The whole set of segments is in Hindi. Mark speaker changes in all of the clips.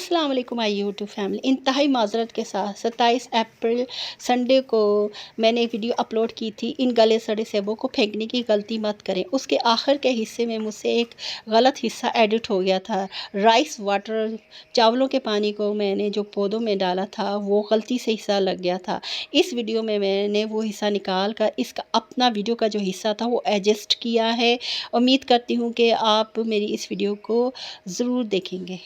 Speaker 1: अस्सलाम वालेकुम माय यूट्यूब फैमिली। इंतहाई माज़रत के साथ 27 अप्रैल संडे को मैंने वीडियो अपलोड की थी, इन गले सड़े सेबों को फेंकने की गलती मत करें। उसके आखिर के हिस्से में मुझसे एक गलत हिस्सा एडिट हो गया था। राइस वाटर, चावलों के पानी को मैंने जो पौधों में डाला था वो गलती से हिस्सा लग गया था। इस वीडियो में मैंने वो हिस्सा निकाल कर इसका अपना वीडियो का जो हिस्सा था वो एडजस्ट किया है। उम्मीद करती हूँ कि आप मेरी इस वीडियो को ज़रूर देखेंगे।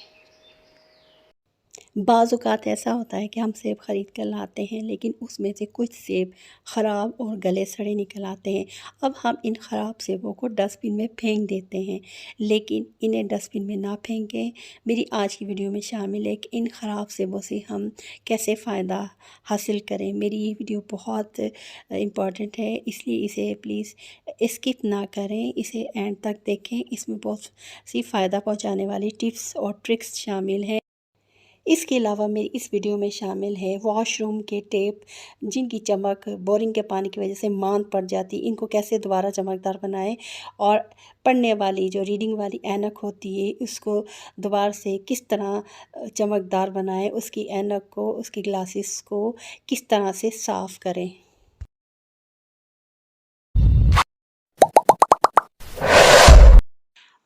Speaker 1: बाज़ औक़ात ऐसा होता है कि हम सेब ख़रीद कर लाते हैं, लेकिन उसमें से कुछ सेब ख़राब और गले सड़े निकल आते हैं। अब हम इन ख़राब सेबों को डस्टबिन में फेंक देते हैं, लेकिन इन्हें डस्टबिन में ना फेंकें। मेरी आज की वीडियो में शामिल है कि इन ख़राब सेबों से हम कैसे फ़ायदा हासिल करें। मेरी ये वीडियो बहुत इम्पॉर्टेंट है, इसलिए इसे प्लीज़ स्किप ना करें, इसे एंड तक देखें। इसमें बहुत सी फ़ायदा पहुँचाने वाली टिप्स और ट्रिक्स शामिल हैं। इसके अलावा मेरी इस वीडियो में शामिल है वॉशरूम के टेप, जिनकी चमक बोरिंग के पानी की वजह से मांद पड़ जाती, इनको कैसे दोबारा चमकदार बनाएं, और पढ़ने वाली जो रीडिंग वाली ऐनक होती है उसको दोबारा से किस तरह चमकदार बनाएं, उसकी ऐनक को, उसकी ग्लासेस को किस तरह से साफ़ करें।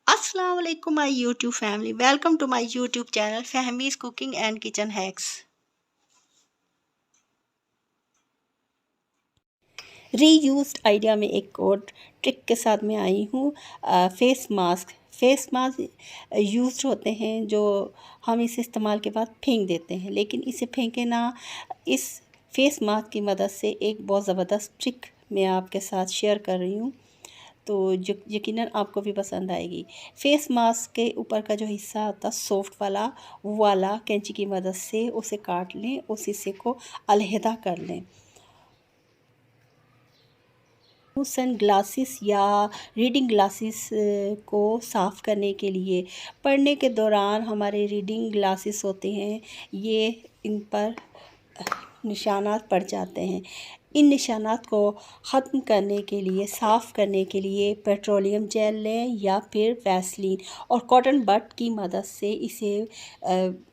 Speaker 1: अस्सलाम वालेकुम my YouTube family, welcome to my YouTube channel Fahmi's cooking and kitchen hacks. Reused idea में एक और ट्रिक के साथ मैं आई हूँ। फेस मास्क यूज्ड होते हैं जो हम इसे इस्तेमाल के बाद फेंक देते हैं, लेकिन इसे फेंके ना। इस फेस मास्क की मदद से एक बहुत ज़बरदस्त ट्रिक मैं आपके साथ शेयर कर रही हूँ, तो जो यकीनन आपको भी पसंद आएगी। फेस मास्क के ऊपर का जो हिस्सा होता है सॉफ्ट वाला, वो वाला कैंची की मदद से उसे काट लें, उस हिस्से को अलहदा कर लें। सन ग्लासेस या रीडिंग ग्लासेस को साफ़ करने के लिए, पढ़ने के दौरान हमारे रीडिंग ग्लासेस होते हैं, ये इन पर निशानात पड़ जाते हैं। इन निशानात को ख़त्म करने के लिए, साफ़ करने के लिए पेट्रोलियम जेल लें या फिर वैसलीन, और कॉटन बड की मदद से इसे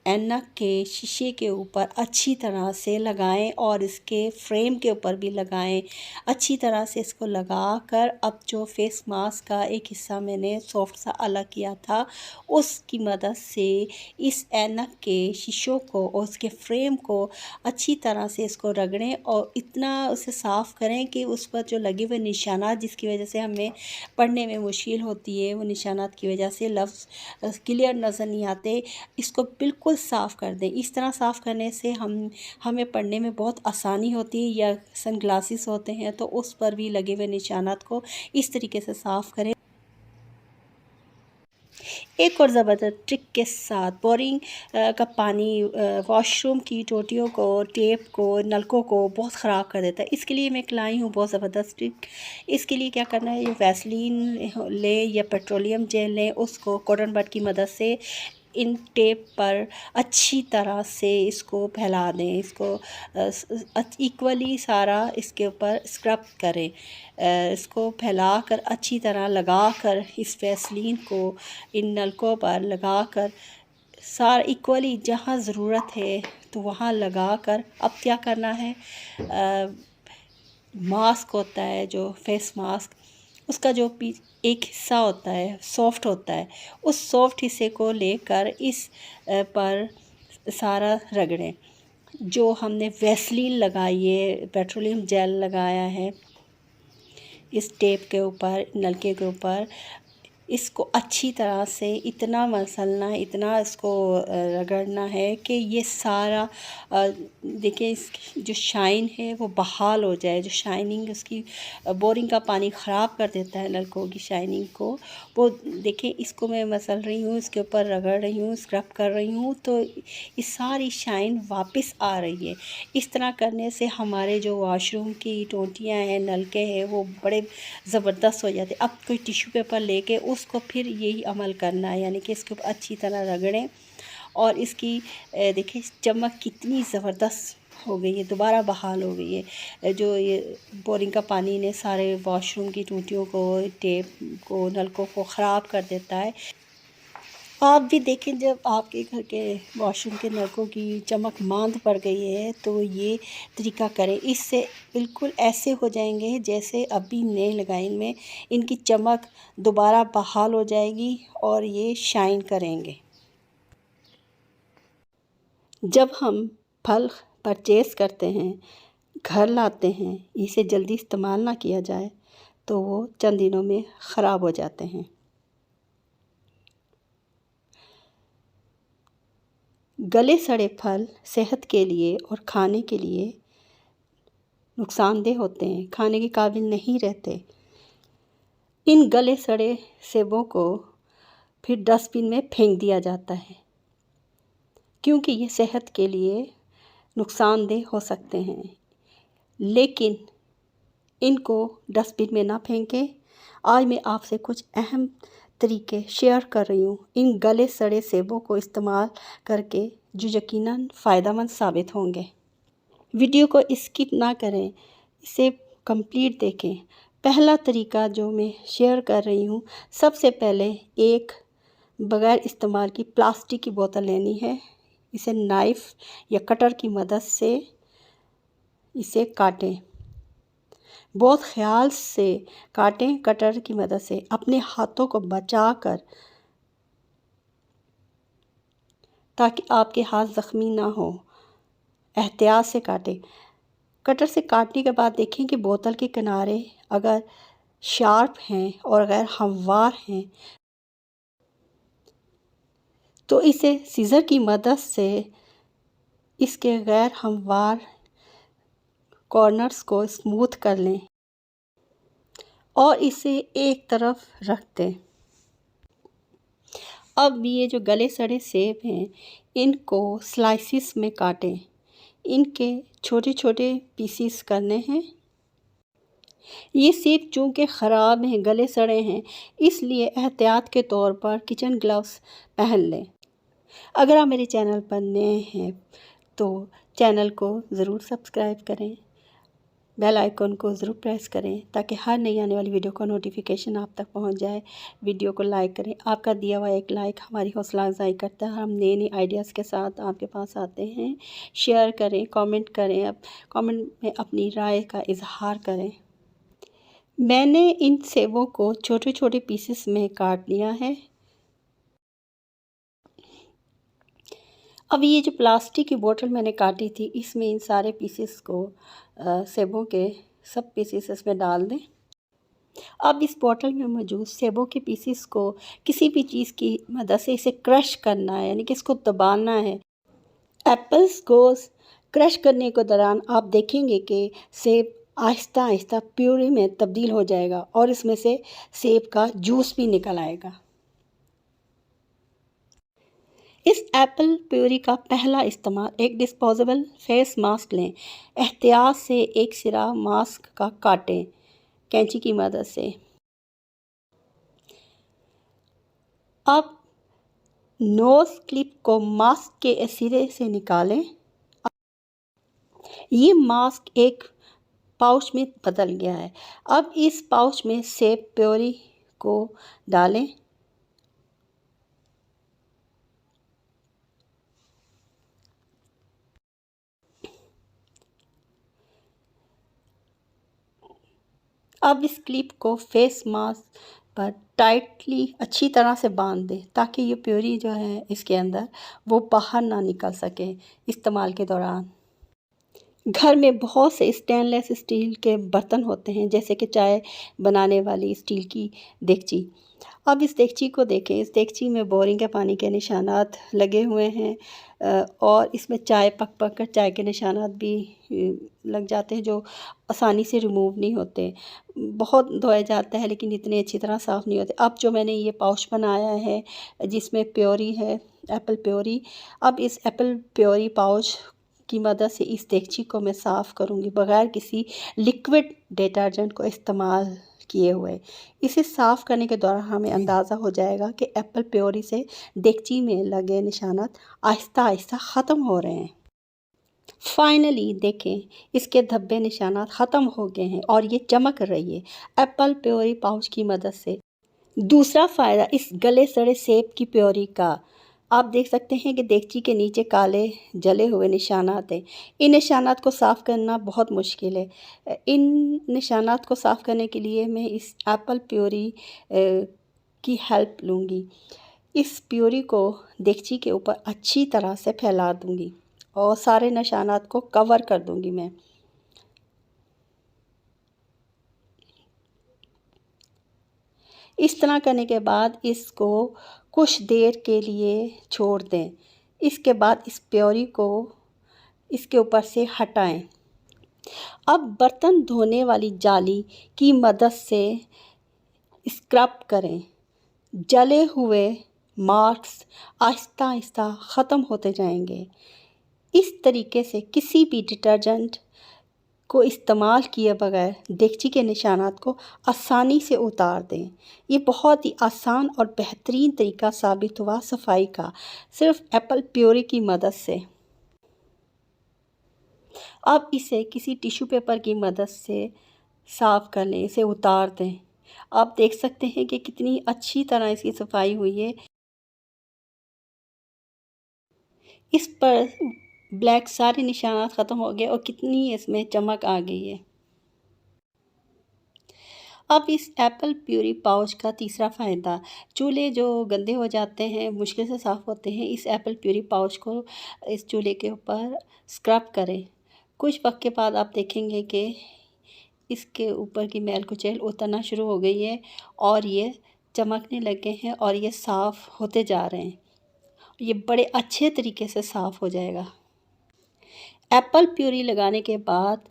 Speaker 1: ऐनक के शीशे के ऊपर अच्छी तरह से लगाएं और इसके फ्रेम के ऊपर भी लगाएं। अच्छी तरह से इसको लगा कर अब जो फेस मास्क का एक हिस्सा मैंने सॉफ्ट सा अलग किया था, उसकी मदद से इस ऐनक के शीशों को और उसके फ्रेम को अच्छी तरह से इसको रगड़ें और इतना उसे साफ़ करें कि उस पर जो लगे हुए निशानात जिसकी वजह से हमें पढ़ने में मुश्किल होती है, वो निशानात की वजह से लफ्ज़ क्लियर नज़र नहीं आते, इसको बिल्कुल साफ़ कर दें। इस तरह साफ़ करने से हमें पढ़ने में बहुत आसानी होती है। या सनग्लासेस होते हैं तो उस पर भी लगे हुए निशानात को इस तरीके से साफ़ करें। एक और ज़बरदस्त ट्रिक के साथ बोरिंग का पानी वॉशरूम की टोटियों को, टेप को, नलकों को बहुत ख़राब कर देता है। इसके लिए मैं लाई हूँ बहुत ज़बरदस्त ट्रिक। इसके लिए क्या करना है, ये वैसलीन लें या पेट्रोलियम जेल लें, उसको कॉटन बड की मदद से इन टेप पर अच्छी तरह से इसको फैला दें, इसको इक्वली सारा इसके ऊपर स्क्रब करें। इसको फैलाकर अच्छी तरह लगाकर इस वैसलीन को इन नलकों पर लगाकर सारा इक्वली जहाँ ज़रूरत है तो वहाँ लगाकर अब क्या करना है, मास्क होता है जो फेस मास्क, उसका जो एक हिस्सा होता है सॉफ्ट होता है, उस सॉफ्ट हिस्से को लेकर इस पर सारा रगड़ें। जो हमने वैसलीन लगाई है, पेट्रोलियम जेल लगाया है इस टेप के ऊपर, नलके के ऊपर, इसको अच्छी तरह से इतना मसलना है, इतना इसको रगड़ना है कि ये सारा देखिए इसकी जो शाइन है वो बहाल हो जाए। जो शाइनिंग उसकी बोरिंग का पानी ख़राब कर देता है नलकों की शाइनिंग को, वो देखिए इसको मैं मसल रही हूँ, इसके ऊपर रगड़ रही हूँ, स्क्रब कर रही हूँ, तो ये सारी शाइन वापस आ रही है। इस तरह करने से हमारे जो वॉशरूम की टोंटियाँ हैं, नलके हैं, वो बड़े ज़बरदस्त हो जाते। अब कोई टिश्यू पेपर लेके उसको फिर यही अमल करना है, यानी कि इसके ऊपर अच्छी तरह रगड़ें और इसकी देखिए चमक कितनी ज़बरदस्त हो गई है, दोबारा बहाल हो गई है। जो ये बोरिंग का पानी ने सारे वॉशरूम की टूटियों को, टेप को, नलकों को ख़राब कर देता है। आप भी देखें, जब आपके घर के वॉशरूम के नलकों की चमक मांद पड़ गई है तो ये तरीका करें। इससे बिल्कुल ऐसे हो जाएंगे जैसे अभी नए लगाए। इनमें इनकी चमक दोबारा बहाल हो जाएगी और ये शाइन करेंगे। जब हम फल परचेज़ करते हैं, घर लाते हैं, इसे जल्दी इस्तेमाल ना किया जाए तो वो चंद दिनों में ख़राब हो जाते हैं। गले सड़े फल सेहत के लिए और खाने के लिए नुकसानदेह होते हैं, खाने के काबिल नहीं रहते। इन गले सड़े सेबों को फिर डस्टबिन में फेंक दिया जाता है, क्योंकि ये सेहत के लिए नुकसानदेह हो सकते हैं। लेकिन इनको डस्टबिन में ना फेंकें। आज मैं आपसे कुछ अहम तरीके शेयर कर रही हूँ इन गले सड़े सेबों को इस्तेमाल करके, जो यकीनन फ़ायदेमंद साबित होंगे। वीडियो को स्किप ना करें, इसे कंप्लीट देखें। पहला तरीका जो मैं शेयर कर रही हूँ, सबसे पहले एक बग़ैर इस्तेमाल की प्लास्टिक की बोतल लेनी है। इसे नाइफ़ या कटर की मदद से इसे काटें। बहुत ख्याल से काटें, कटर की मदद से अपने हाथों को बचाकर, ताकि आपके हाथ ज़ख्मी ना हो। एहतियात से काटें। कटर से काटने के बाद देखें कि बोतल के किनारे अगर शार्प हैं और अगर हमवार हैं तो इसे सीज़र की मदद से इसके गैर हमवार कॉर्नर्स को स्मूथ कर लें और इसे एक तरफ रख दें। अब ये जो गले सड़े सेब हैं, इनको स्लाइसिस में काटें। इनके छोटे छोटे पीसीस करने हैं। ये सेब चूँकि ख़राब हैं, गले सड़े हैं, इसलिए एहतियात के तौर पर किचन ग्लव्स पहन लें। अगर आप मेरे चैनल पर नए हैं तो चैनल को ज़रूर सब्सक्राइब करें, बेल आइकन को ज़रूर प्रेस करें ताकि हर नई आने वाली वीडियो का नोटिफिकेशन आप तक पहुंच जाए। वीडियो को लाइक करें। आपका दिया हुआ एक लाइक हमारी हौसला अफजाई करता है। हम नए नए आइडियाज़ के साथ आपके पास आते हैं। शेयर करें, कमेंट करें, अब कमेंट में अपनी राय का इजहार करें। मैंने इन सेबों को छोटे छोटे पीसेस में काट लिया है। अब ये जो प्लास्टिक की बोतल मैंने काटी थी, इसमें इन सारे पीसेस को सेबों के सब पीसेस इसमें डाल दें। अब इस बोतल में मौजूद सेबों के पीसेस को किसी भी चीज़ की मदद से इसे क्रश करना है, यानी कि इसको दबाना है। एप्पल्स को क्रश करने के दौरान आप देखेंगे कि सेब आहिस्ता आहिस्ता प्यूरी में तब्दील हो जाएगा और इसमें से सेब का जूस भी निकल आएगा। इस एप्पल प्यूरी का पहला इस्तेमाल, एक डिस्पोजेबल फेस मास्क लें। एहतियात से एक सिरा मास्क का काटें कैंची की मदद से। अब नोज़ क्लिप को मास्क के सिरे से निकालें। ये मास्क एक पाउच में बदल गया है। अब इस पाउच में सेब प्यूरी को डालें। अब इस क्लिप को फेस मास्क पर टाइटली अच्छी तरह से बांध दें ताकि ये प्यूरी जो है इसके अंदर वो बाहर ना निकल सके इस्तेमाल के दौरान। घर में बहुत से स्टेनलेस स्टील के बर्तन होते हैं, जैसे कि चाय बनाने वाली स्टील की देगची। अब इस देगची को देखें। इस देगची में बोरिंग के पानी के निशानात लगे हुए हैं और इसमें चाय पक पक कर चाय के निशानात भी लग जाते हैं, जो आसानी से रिमूव नहीं होते। बहुत धोया जाता है लेकिन इतने अच्छी तरह साफ़ नहीं होते। अब जो मैंने ये पाउच बनाया है जिसमें प्योरी है, एप्पल प्योरी, अब इस एप्पल प्योरी पाउच की मदद से इस देगची को मैं साफ़ करूँगी बग़ैर किसी लिक्विड डिटर्जेंट को इस्तेमाल किए हुए। इसे साफ़ करने के दौरान हमें अंदाज़ा हो जाएगा कि एप्पल प्योरी से देगची में लगे निशानात आहिस्ता आहिस्ता ख़त्म हो रहे हैं। फाइनली देखें, इसके धब्बे निशानात ख़त्म हो गए हैं और ये चमक रही है। एप्पल प्योरी पाउच की मदद से दूसरा फ़ायदा इस गले सड़े सेब की प्योरी का। आप देख सकते हैं कि देगची के नीचे काले जले हुए निशानात हैं। इन निशानात को साफ़ करना बहुत मुश्किल है। इन निशानात को साफ़ करने के लिए मैं इस एप्पल प्योरी की हेल्प लूँगी। इस प्योरी को देगची के ऊपर अच्छी तरह से फैला दूँगी और सारे निशानात को कवर कर दूँगी मैं। इस तरह करने के बाद इसको कुछ देर के लिए छोड़ दें। इसके बाद इस प्योरी को इसके ऊपर से हटाएं। अब बर्तन धोने वाली जाली की मदद से स्क्रब करें। जले हुए मार्क्स आहिस्ता आहिस्ता ख़त्म होते जाएंगे। इस तरीके से किसी भी डिटर्जेंट को इस्तेमाल किए बगैर देगची के निशानात को आसानी से उतार दें। ये बहुत ही आसान और बेहतरीन तरीका साबित हुआ सफाई का, सिर्फ एप्पल प्योरी की मदद से। अब इसे किसी टिश्यू पेपर की मदद से साफ़ कर लें, इसे उतार दें। आप देख सकते हैं कि कितनी अच्छी तरह इसकी सफाई हुई है। इस पर ब्लैक सारे निशानात ख़त्म हो गए और कितनी इसमें चमक आ गई है। अब इस एप्पल प्यूरी पाउच का तीसरा फ़ायदा, चूल्हे जो गंदे हो जाते हैं, मुश्किल से साफ़ होते हैं, इस एप्पल प्यूरी पाउच को इस चूल्हे के ऊपर स्क्रब करें। कुछ वक्त के बाद आप देखेंगे कि इसके ऊपर की मैल कुचैल उतरना शुरू हो गई है और ये चमकने लगे हैं और ये साफ़ होते जा रहे हैं। ये बड़े अच्छे तरीके से साफ़ हो जाएगा। एप्पल प्यूरी लगाने के बाद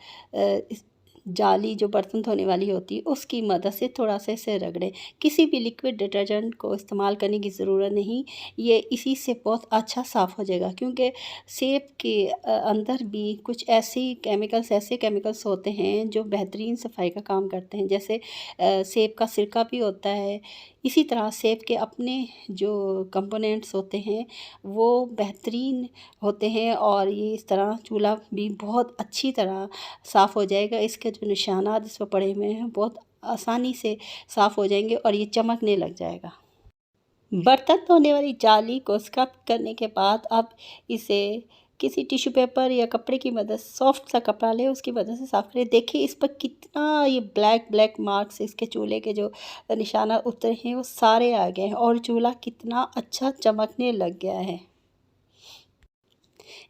Speaker 1: इस जाली जो बर्तन धोने वाली होती है उसकी मदद से थोड़ा सा इसे रगड़ें। किसी भी लिक्विड डिटर्जेंट को इस्तेमाल करने की ज़रूरत नहीं, ये इसी से बहुत अच्छा साफ़ हो जाएगा, क्योंकि सेब के अंदर भी कुछ ऐसे केमिकल्स होते हैं जो बेहतरीन सफाई का काम करते हैं। जैसे सेब का सिरका भी होता है। इसी तरह सेब के अपने जो कंपोनेंट्स होते हैं वो बेहतरीन होते हैं और ये इस तरह चूल्हा भी बहुत अच्छी तरह साफ़ हो जाएगा। इसके जो निशानात इस पर पड़े हुए हैं बहुत आसानी से साफ़ हो जाएंगे और ये चमकने लग जाएगा। बर्तन धोने वाली जाली को स्क्रब करने के बाद अब इसे किसी टिश्यू पेपर या कपड़े की मदद, सॉफ्ट सा कपड़ा लें, उसकी मदद से साफ़ करें। देखिए इस पर कितना ये ब्लैक मार्क्स, इसके चूल्हे के जो निशाना उतरे हैं वो सारे आ गए हैं और चूल्हा कितना अच्छा चमकने लग गया है।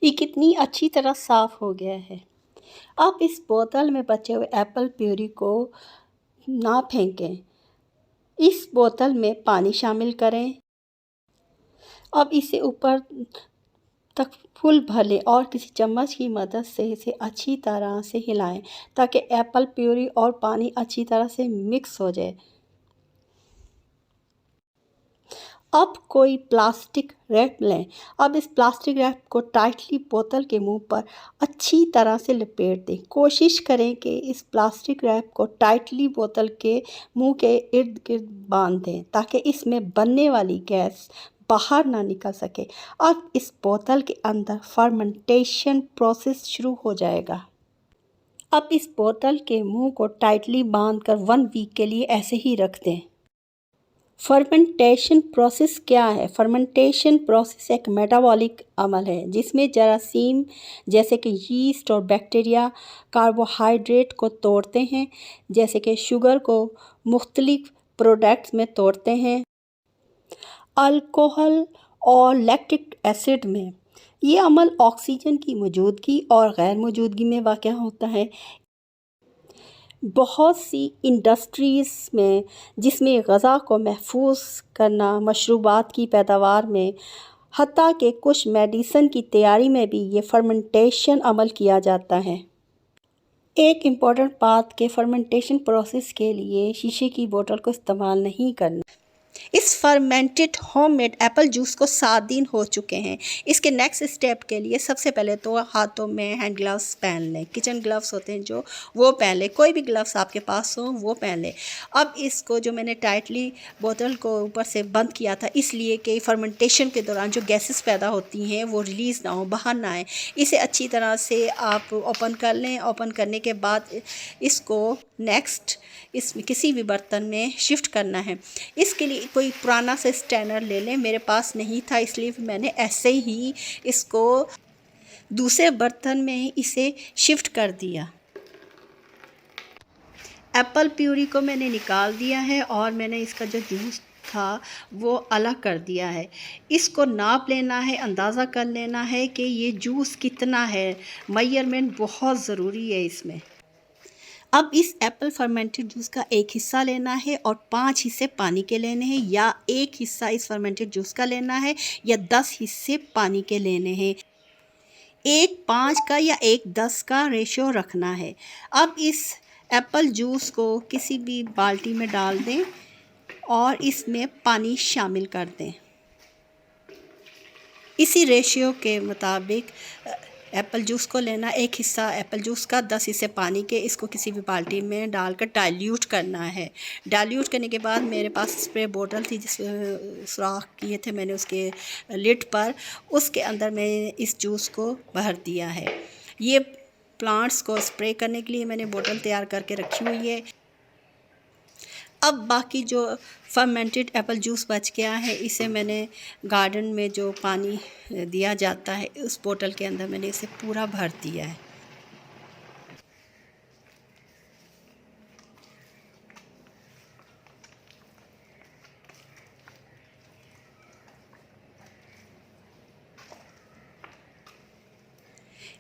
Speaker 1: ये कितनी अच्छी तरह साफ़ हो गया है। अब इस बोतल में बचे हुए एप्पल प्यूरी को ना फेंकें। इस बोतल में पानी शामिल करें। अब इसे ऊपर तक फुल भर लें और किसी चम्मच की मदद से इसे अच्छी तरह से हिलाएं ताकि एप्पल प्यूरी और पानी अच्छी तरह से मिक्स हो जाए। अब कोई प्लास्टिक रैप लें। अब इस प्लास्टिक रैप को टाइटली बोतल के मुंह पर अच्छी तरह से लपेट दें। कोशिश करें कि इस प्लास्टिक रैप को टाइटली बोतल के मुंह के इर्द गिर्द बांध दें ताकि इसमें बनने वाली गैस बाहर ना निकल सके। अब इस बोतल के अंदर फर्मेंटेशन प्रोसेस शुरू हो जाएगा। अब इस बोतल के मुंह को टाइटली बांधकर 1 वीक के लिए ऐसे ही रख दें। फर्मेंटेशन प्रोसेस क्या है? फर्मेंटेशन प्रोसेस एक मेटाबॉलिक अमल है जिसमें जरासीम जैसे कि यीस्ट और बैक्टीरिया कार्बोहाइड्रेट को तोड़ते हैं, जैसे कि शुगर को मुख्तलिफ प्रोडक्ट्स में तोड़ते हैं, अल्कोहल और लैक्टिक एसिड में। ये अमल ऑक्सीजन की मौजूदगी और गैर मौजूदगी में वाक़या होता है। बहुत सी इंडस्ट्रीज़ में, जिसमें ग़ज़ा को महफूज करना, मशरूबात की पैदावार में, हत्ता कि कुछ मेडिसिन की तैयारी में भी ये फर्मेंटेशन अमल किया जाता है। एक इम्पॉर्टेंट बात के फर्मेंटेशन प्रोसेस के लिए शीशे की बोतल को इस्तेमाल नहीं करना। इस फर्मेंटेड होममेड एप्पल जूस को 7 दिन हो चुके हैं। इसके नेक्स्ट स्टेप के लिए सबसे पहले तो हाथों में हैंड ग्लव्स पहन लें। किचन ग्लव्स होते हैं जो, वो पहन लें। कोई भी ग्लव्स आपके पास हो वो पहन लें। अब इसको जो मैंने टाइटली बोतल को ऊपर से बंद किया था इसलिए कि फर्मेंटेशन के दौरान जो गैसेस पैदा होती हैं वो रिलीज़ ना हो, बाहर ना आए। इसे अच्छी तरह से आप ओपन कर लें। ओपन करने के बाद इसको नेक्स्ट इसमें किसी भी बर्तन में शिफ्ट करना है। इसके लिए कोई पुराना सा स्टैनर ले लें, मेरे पास नहीं था इसलिए मैंने ऐसे ही इसको दूसरे बर्तन में इसे शिफ्ट कर दिया। एप्पल प्यूरी को मैंने निकाल दिया है और मैंने इसका जो जूस था वो अलग कर दिया है। इसको नाप लेना है, अंदाज़ा कर लेना है कि ये जूस कितना है। मेजरमेंट बहुत ज़रूरी है इसमें। अब इस एप्पल फर्मेंटेड जूस का एक हिस्सा लेना है और 5 हिस्से पानी के लेने हैं, या एक हिस्सा इस फर्मेंटेड जूस का लेना है या 10 हिस्से पानी के लेने हैं। 1:5 का या 1:10 का रेशियो रखना है। अब इस एप्पल जूस को किसी भी बाल्टी में डाल दें और इसमें पानी शामिल कर दें। इसी रेशियो के मुताबिक एप्पल जूस को लेना, एक हिस्सा एप्पल जूस का, 10 हिस्से पानी के। इसको किसी भी बाल्टी में डालकर डाइल्यूट करना है। डाइल्यूट करने के बाद मेरे पास स्प्रे बोतल थी जिस सुराख किए थे मैंने उसके लिड पर, उसके अंदर मैंने इस जूस को भर दिया है। ये प्लांट्स को स्प्रे करने के लिए मैंने बोतल तैयार करके रखी हुई है। अब बाकी जो फर्मेंटेड एप्पल जूस बच गया है इसे मैंने गार्डन में जो पानी दिया जाता है उस बोतल के अंदर मैंने इसे पूरा भर दिया है।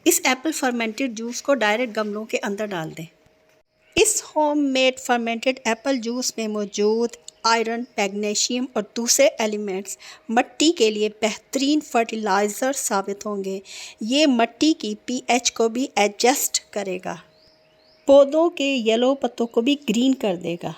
Speaker 1: इस एप्पल फर्मेंटेड जूस को डायरेक्ट गमलों के अंदर डाल दें। इस होममेड फर्मेंटेड एप्पल जूस में मौजूद आयरन, मैग्नीशियम और दूसरे एलिमेंट्स मिट्टी के लिए बेहतरीन फर्टिलाइज़र साबित होंगे। ये मिट्टी की पीएच को भी एडजस्ट करेगा, पौधों के येलो पत्तों को भी ग्रीन कर देगा।